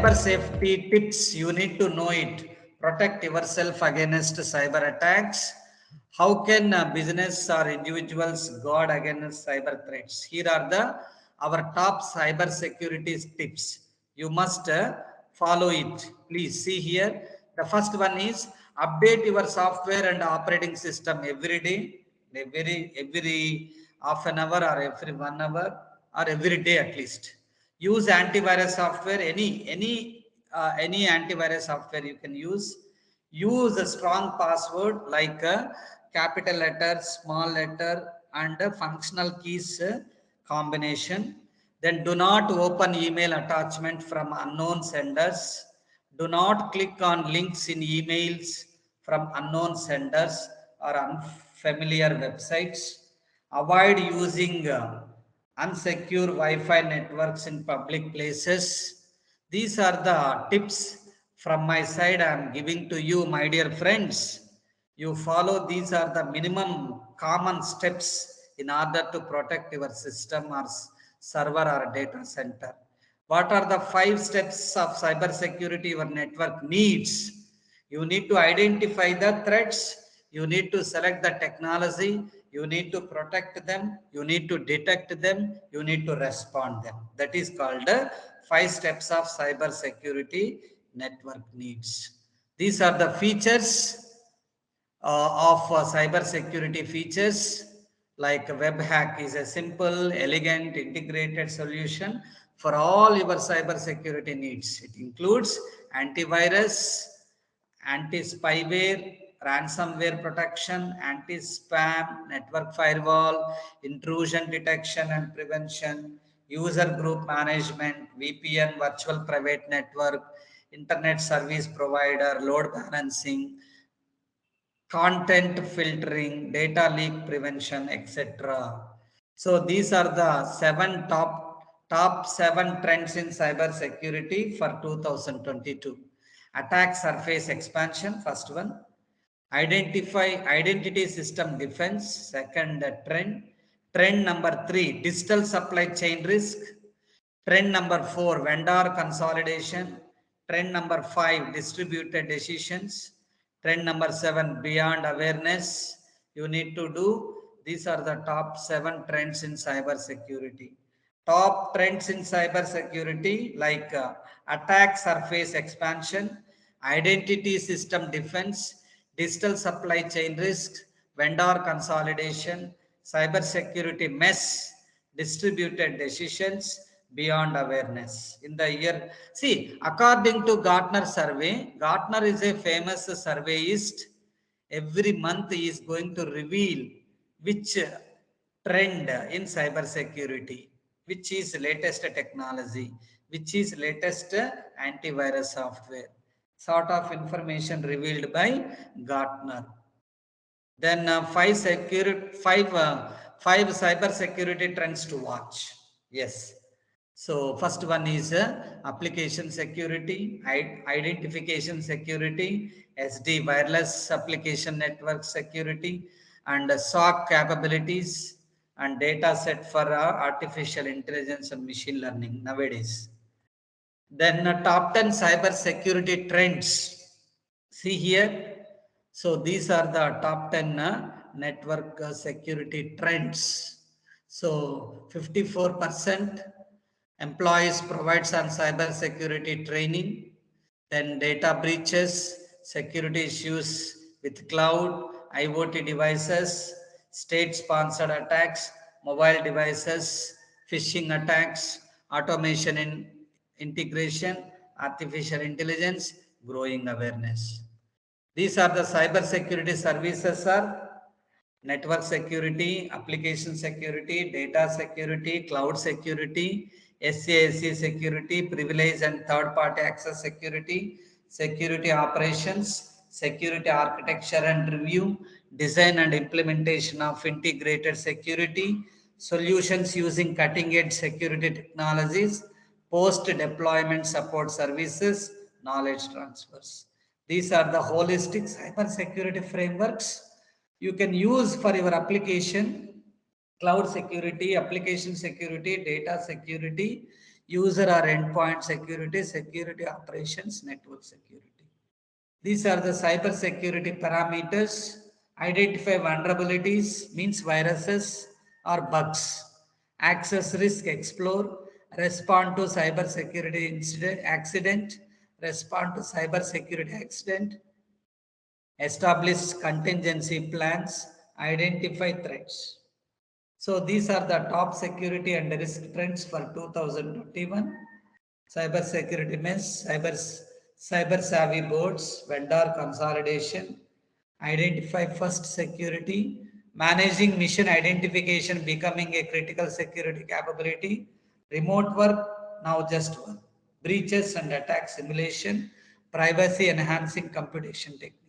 cyber safety tips, you need to know it. Protect yourself against cyber attacks. How can business or individuals guard against cyber threats? Here are the our top cyber security tips. You must follow it. Please see here. The first one is update your software and operating system every day, every half an hour or every 1 hour or every day at least. Use antivirus software, any antivirus software you can use. Use a strong password like a capital letter, small letter, and a functional keys combination. Then do not open email attachment from unknown senders. Do not click on links in emails from unknown senders or unfamiliar websites. Avoid using unsecure Wi-Fi networks in public places. These are the tips from my side I am giving to you, my dear friends. You follow, these are the minimum common steps in order to protect your system or server or data center. What are the 5 steps of cyber security your network needs? You need to identify the threats. You need to select the technology. You need to protect them. You need to detect them. You need to respond them. That is called 5 steps of cyber security network needs. These are the features of cyber security features. Like webhack is a simple, elegant, integrated solution for all your cyber security needs. It includes antivirus, anti-spyware, ransomware protection, anti-spam, network firewall, intrusion detection and prevention, user group management, VPN, virtual private network, internet service provider, load balancing, content filtering, data leak prevention, etc. So these are the top 7 trends in cyber security for 2022. Attack surface expansion, first one. Identity system defense, second trend. Trend number 3, digital supply chain risk. Trend number 4, vendor consolidation. Trend number 5, distributed decisions. Trend number 7, beyond awareness. You need to do. These are the top 7 trends in cyber security. Top trends in cyber security like attack surface expansion, identity system defense, digital supply chain risk, vendor consolidation, cyber security mess, distributed decisions, beyond awareness. In the year, see, according to Gartner survey, Gartner is a famous surveyist. Every month he is going to reveal which trend in cyber security, which is latest technology, which is latest antivirus software, sort of information revealed by Gartner. Then five cyber security trends to watch. Yes. So first one is application security, identification security, SD wireless application network security, and SOC capabilities and data set for artificial intelligence and machine learning nowadays. Then top 10 cyber security trends. See here. So these are the top 10 network security trends. So 54% employees provides on cyber security training. Then data breaches, security issues with cloud, IoT devices, state-sponsored attacks, mobile devices, phishing attacks, automation in integration, artificial intelligence, growing awareness. These are the cyber security services are network security, application security, data security, cloud security, SASE security, privilege and third-party access security, security operations, security architecture and review, design and implementation of integrated security, solutions using cutting-edge security technologies, post-deployment support services, knowledge transfers. These are the holistic cyber security frameworks you can use for your application, cloud security, application security, data security, user or endpoint security, security operations, network security. These are the cyber security parameters. Identify vulnerabilities, means viruses or bugs. Access risk, explore. Respond to cyber security incident, accident. Respond to cyber security accident. Establish contingency plans. Identify threats. So these are the top security and risk trends for 2021. Cyber security means cyber savvy boards, vendor consolidation, identify first security, managing mission identification becoming a critical security capability, remote work, now just work, breaches and attack simulation, privacy enhancing computation techniques.